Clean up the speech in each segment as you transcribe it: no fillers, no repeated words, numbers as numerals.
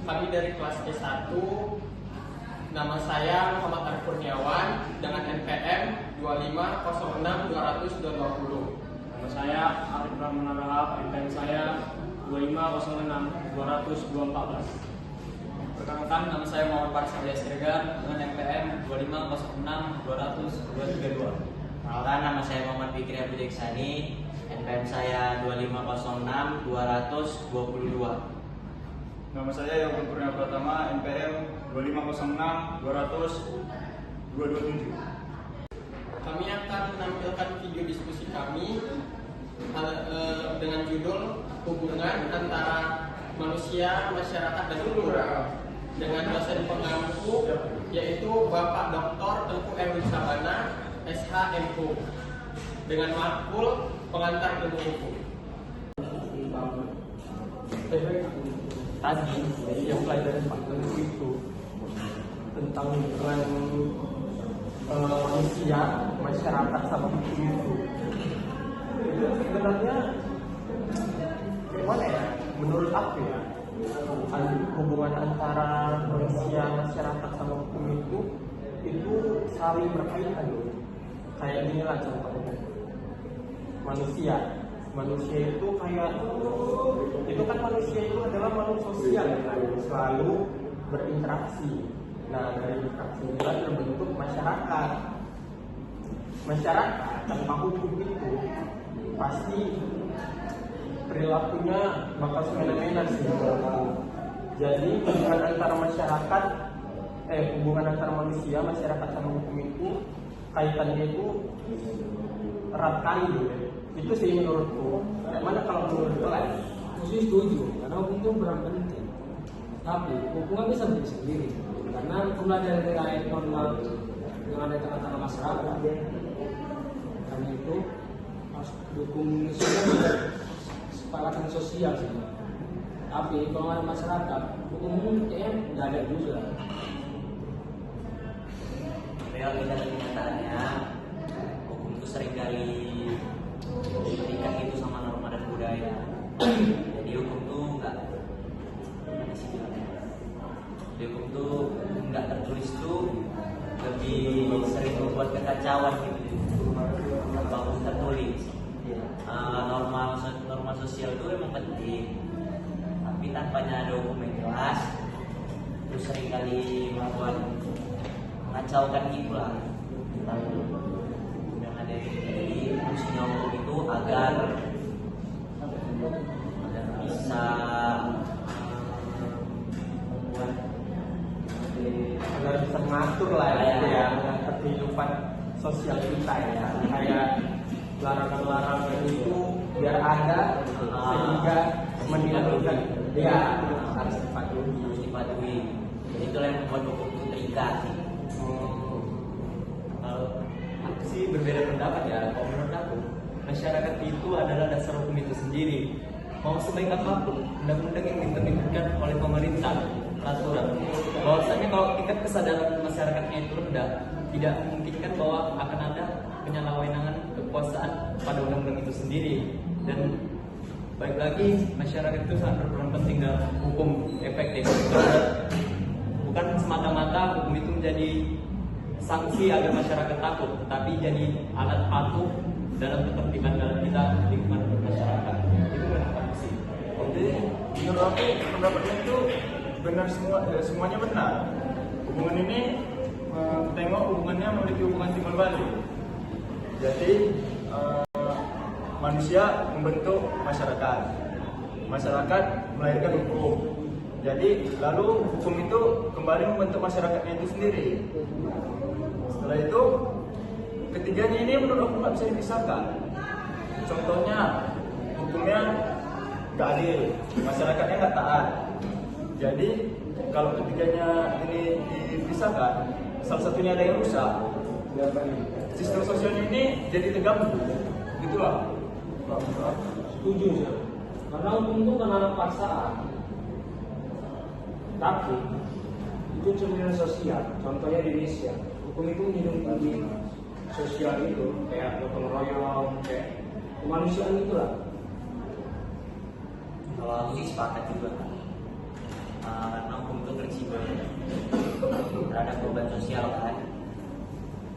Kami dari kelas E1. Nama saya Muhammad Arif Kurniawan dengan NPM 250620020. Nama saya Arif Rahman Rahab, NPM saya 250620014. Perkenalkan, nama saya Muhammad Faris Arya Siregar dengan NPM 250620032. Perkenalkan, nama saya Muhammad Fikri Abdul Iksani, NPM saya 2506222. Nama saya Yogun Kurnia Pratama, NPM 2506200-227. Kami akan menampilkan video diskusi kami dengan judul hubungan antara manusia, masyarakat, dan kultural dengan dosen pengampu yaitu Bapak Dr. Tengku Erwin Sabana, SHMU, dengan makul pengantar ilmu hukum. Tadi yang pelajaran Pak Tengku itu tentang hubungan manusia, masyarakat sama hukum itu sebenarnya gimana ya? Menurut aku ya, hubungan antara manusia, masyarakat sama hukum itu saling berkaitan loh. Kayak inilah contohnya. Manusia itu kayak itu kan manusia itu adalah makhluk sosial kan, selalu berinteraksi. Nah, dari interaksi inilah terbentuk masyarakat. Masyarakat tanpa hukum itu pasti perilakunya bakal semena-mena sih. Jadi hubungan antara manusia, masyarakat sama hukum itu kaitannya itu erat kali gitu. Itu sih menurutku. Mana kalau menurut kalian? Saya setuju, karena hukum itu berperan penting. Tapi hukum nggak bisa berdiri sendiri, karena hukum belajar dari normal yang ada di tengah-tengah masyarakat. Karena itu harus dukung kesepakatan sosial sih. Tapi kalau ada masyarakat, hukum kayaknya nggak ada juga. Realita kenyataannya, hukum itu seringkali terikat itu sama norma dan budaya. Jadi hukum tuh nggak tertulis tuh lebih sering membuat kekacauan gitu. Bagus tertulis. Norma sosial itu memang penting, tapi tanpanya ada hukum yang jelas, itu seringkali mengacaukan gitu lah. Yang ada jadi fungsinya hukum itu agar bisa mengatur lah ya, mengatur kehidupan sosial kita ya, kayak larangan-larangan itu biar ada sehingga menilai ya harus dipatuhi. Jadi itulah yang membuat hukum itu terikat. Aku sih berbeda pendapat ya. Kalau menurut aku, masyarakat itu adalah dasar hukum itu sendiri. Mau sebaik apapun undang-undang yang diterbitkan oleh pemerintah, peraturan, bahwasanya kalau tingkat kesadaran masyarakatnya itu rendah, tidak memungkinkan bahwa akan ada penyalahgunaan kekuasaan pada undang-undang itu sendiri. Dan baik lagi, masyarakat itu sangat berperan penting dalam hukum efektif. Bukan semata-mata hukum itu menjadi sanksi agar masyarakat takut, tetapi jadi alat patuh dalam ketertiban dalam kita lingkungan masyarakat. Itu menurut sih. Jadi menurut aku pendapatnya itu benar semuanya benar. Hubungan ini tengok hubungannya memiliki hubungan timbal balik. Jadi manusia membentuk masyarakat, masyarakat melahirkan hukum. Jadi lalu hukum itu kembali membentuk masyarakatnya itu sendiri. Setelah itu ketiganya ini menurut aku nggak bisa dipisahkan. Contohnya hukumnya nggak adil, masyarakatnya nggak taat. Jadi kalau ketiganya ini dipisahkan, salah satunya ada yang rusak. Sistem sosialnya ini jadi terganggu, gitulah. Setuju sih. Karena hukum itu kan anak paksaan. Tapi itu cerminan sosial. Contohnya di Indonesia, hukum itu melindungi sosial itu kayak gotong royong, kayak kemanusiaan itulah. Kalau aku sih sepakat juga. karena hukum itu berisiko terhadap perubahan sosial kan.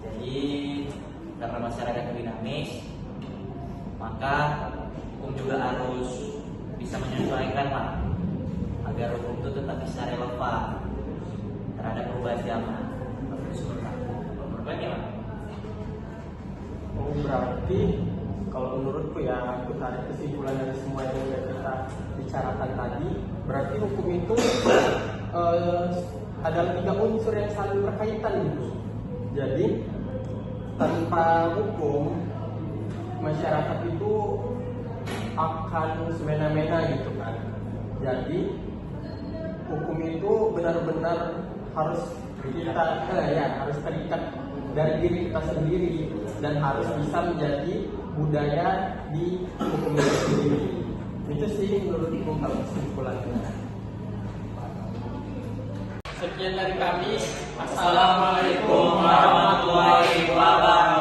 Jadi karena masyarakat dinamis, maka hukum juga harus bisa menyesuaikan lah agar hukum itu tetap bisa relevan terhadap perubahan zaman. Menurut bagaimana? Oh, berarti kalau menurutku ya, aku tarik kesimpulan dari semua yang sudah kita bicarakan tadi, berarti hukum itu adalah 3 unsur yang saling berkaitan gitu. Jadi tanpa hukum, masyarakat itu akan semena-mena gitu kan. Jadi hukum itu benar-benar harus kita harus terikat dari diri kita sendiri dan harus bisa menjadi budaya di hukum itu sendiri. Itu sih menurutku kalau kesimpulannya. Sekian dari kami. Assalamualaikum warahmatullahi wabarakatuh.